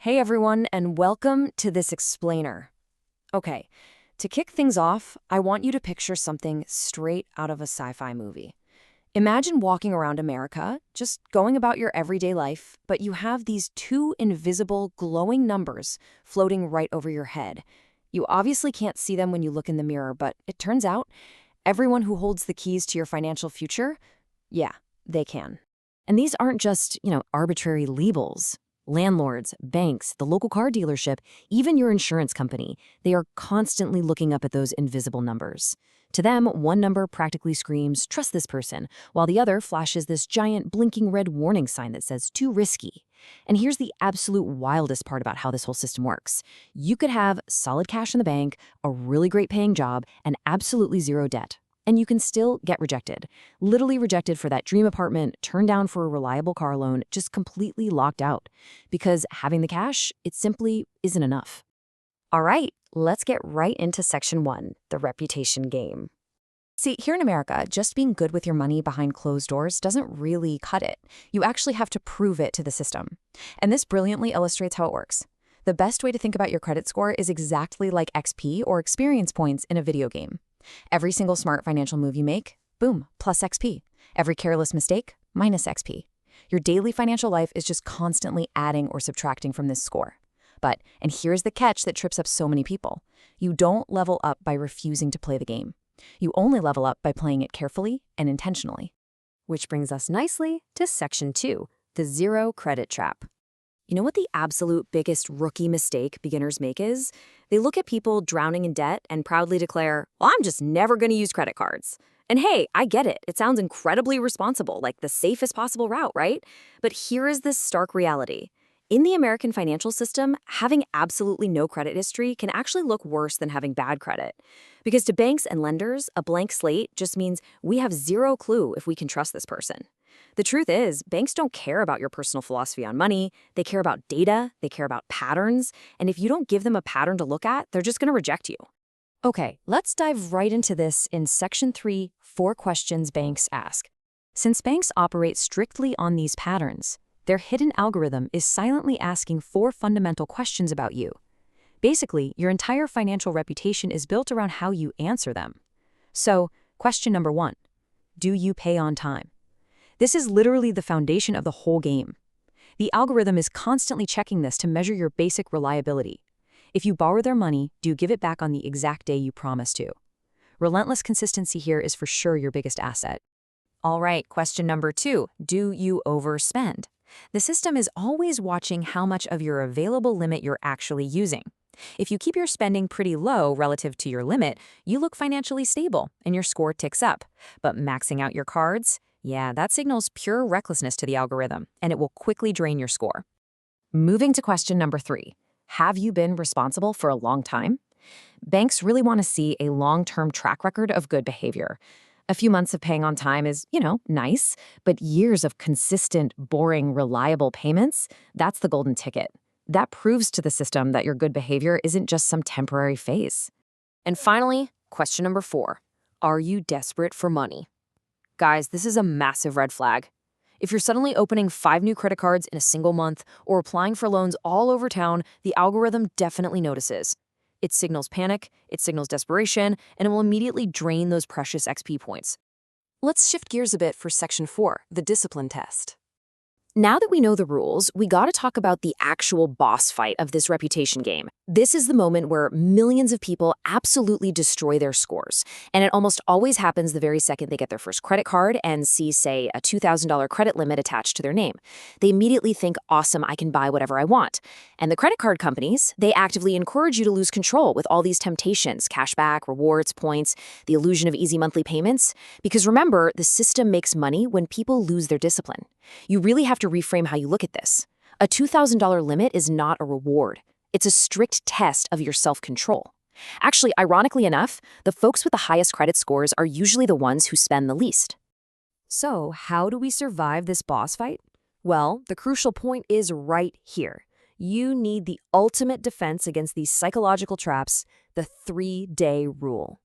Hey everyone, and welcome to this explainer. Okay, to kick things off, I want you to picture something straight out of a sci-fi movie. Imagine walking around America, just going about your everyday life, but you have these two invisible, glowing numbers floating right over your head. You obviously can't see them when you look in the mirror, but it turns out everyone who holds the keys to your financial future, yeah, they can. And these aren't just, arbitrary labels. Landlords, banks, the local car dealership, even your insurance company, they are constantly looking up at those invisible numbers. To them, one number practically screams, "Trust this person," while the other flashes this giant blinking red warning sign that says, "Too risky." And here's the absolute wildest part about how this whole system works. You could have solid cash in the bank, a really great paying job, and absolutely zero debt. And you can still get rejected. Literally rejected for that dream apartment, turned down for a reliable car loan, just completely locked out. Because having the cash, it simply isn't enough. All right, let's get right into section 1, the reputation game. See, here in America, just being good with your money behind closed doors doesn't really cut it. You actually have to prove it to the system. And this brilliantly illustrates how it works. The best way to think about your credit score is exactly like XP or experience points in a video game. Every single smart financial move you make, boom, plus XP. Every careless mistake, minus XP. Your daily financial life is just constantly adding or subtracting from this score. But, and here's the catch that trips up so many people, you don't level up by refusing to play the game. You only level up by playing it carefully and intentionally. Which brings us nicely to section 2, the zero credit trap. You know what the absolute biggest rookie mistake beginners make is? They look at people drowning in debt and proudly declare, "Well, I'm just never going to use credit cards." And hey, I get it. It sounds incredibly responsible, like the safest possible route, right? But here is this stark reality. In the American financial system, having absolutely no credit history can actually look worse than having bad credit. Because to banks and lenders, a blank slate just means we have zero clue if we can trust this person. The truth is, banks don't care about your personal philosophy on money. They care about data, they care about patterns, and if you don't give them a pattern to look at, they're just going to reject you. Okay, let's dive right into this in section 3, 4 questions banks ask. Since banks operate strictly on these patterns, their hidden algorithm is silently asking 4 fundamental questions about you. Basically, your entire financial reputation is built around how you answer them. So, question number 1, do you pay on time? This is literally the foundation of the whole game. The algorithm is constantly checking this to measure your basic reliability. If you borrow their money, do you give it back on the exact day you promised to? Relentless consistency here is for sure your biggest asset. All right, question number 2, do you overspend? The system is always watching how much of your available limit you're actually using. If you keep your spending pretty low relative to your limit, you look financially stable and your score ticks up. But maxing out your cards? Yeah, that signals pure recklessness to the algorithm, and it will quickly drain your score. Moving to question number 3, have you been responsible for a long time? Banks really want to see a long-term track record of good behavior. A few months of paying on time is, nice, but years of consistent, boring, reliable payments, that's the golden ticket. That proves to the system that your good behavior isn't just some temporary phase. And finally, question number 4, are you desperate for money? Guys, this is a massive red flag. If you're suddenly opening 5 new credit cards in a single month or applying for loans all over town, the algorithm definitely notices. It signals panic, it signals desperation, and it will immediately drain those precious XP points. Let's shift gears a bit for section 4, the discipline test. Now that we know the rules, we gotta talk about the actual boss fight of this reputation game. This is the moment where millions of people absolutely destroy their scores. And it almost always happens the very second they get their first credit card and see, say, a $2,000 credit limit attached to their name. They immediately think, awesome, I can buy whatever I want. And the credit card companies, they actively encourage you to lose control with all these temptations, cashback, rewards, points, the illusion of easy monthly payments. Because remember, the system makes money when people lose their discipline. You really have to reframe how you look at this. A $2,000 limit is not a reward. It's a strict test of your self-control. Actually, ironically enough, the folks with the highest credit scores are usually the ones who spend the least. So, how do we survive this boss fight? Well, the crucial point is right here. You need the ultimate defense against these psychological traps, the 3-day rule.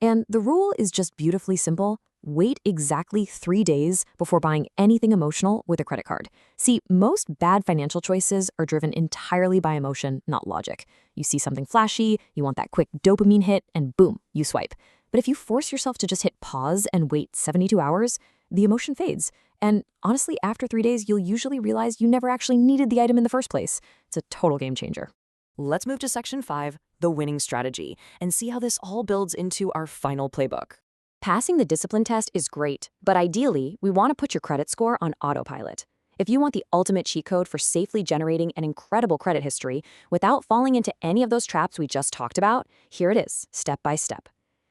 And the rule is just beautifully simple. Wait exactly 3 days before buying anything emotional with a credit card. See, most bad financial choices are driven entirely by emotion, not logic. You see something flashy, you want that quick dopamine hit, and boom, you swipe. But if you force yourself to just hit pause and wait 72 hours, the emotion fades. And honestly, after 3 days, you'll usually realize you never actually needed the item in the first place. It's a total game changer. Let's move to section 5, the winning strategy, and see how this all builds into our final playbook. Passing the discipline test is great, but ideally, we want to put your credit score on autopilot. If you want the ultimate cheat code for safely generating an incredible credit history without falling into any of those traps we just talked about, here it is, step by step.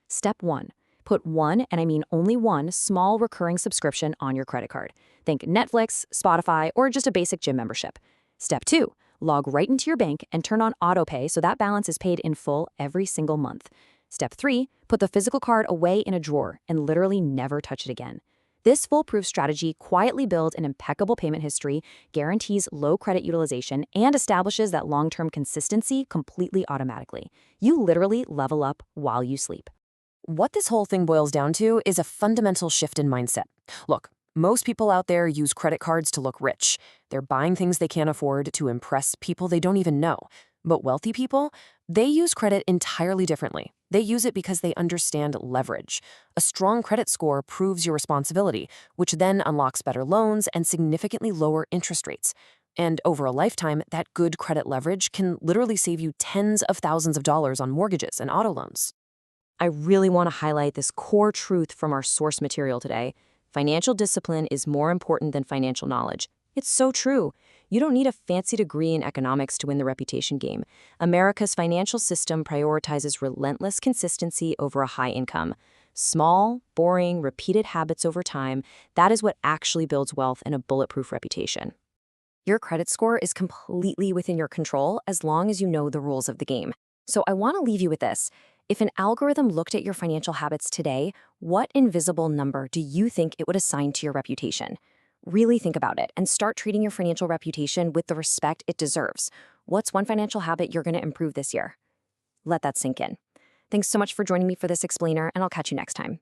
Step 1. Put one, and I mean only one, small recurring subscription on your credit card. Think Netflix, Spotify, or just a basic gym membership. Step 2. Log right into your bank and turn on autopay so that balance is paid in full every single month. Step 3. Put the physical card away in a drawer and literally never touch it again. This foolproof strategy quietly builds an impeccable payment history, guarantees low credit utilization, and establishes that long-term consistency completely automatically. You literally level up while you sleep. What this whole thing boils down to is a fundamental shift in mindset. Look, most people out there use credit cards to look rich. They're buying things they can't afford to impress people they don't even know. But wealthy people, they use credit entirely differently. They use it because they understand leverage. A strong credit score proves your responsibility, which then unlocks better loans and significantly lower interest rates. And over a lifetime, that good credit leverage can literally save you tens of thousands of dollars on mortgages and auto loans. I really want to highlight this core truth from our source material today. Financial discipline is more important than financial knowledge. It's so true. You don't need a fancy degree in economics to win the reputation game. America's financial system prioritizes relentless consistency over a high income. Small, boring, repeated habits over time, that is what actually builds wealth and a bulletproof reputation. Your credit score is completely within your control as long as you know the rules of the game. So I want to leave you with this. If an algorithm looked at your financial habits today, what invisible number do you think it would assign to your reputation? Really think about it and start treating your financial reputation with the respect it deserves. What's one financial habit you're going to improve this year? Let that sink in. Thanks so much for joining me for this explainer, and I'll catch you next time.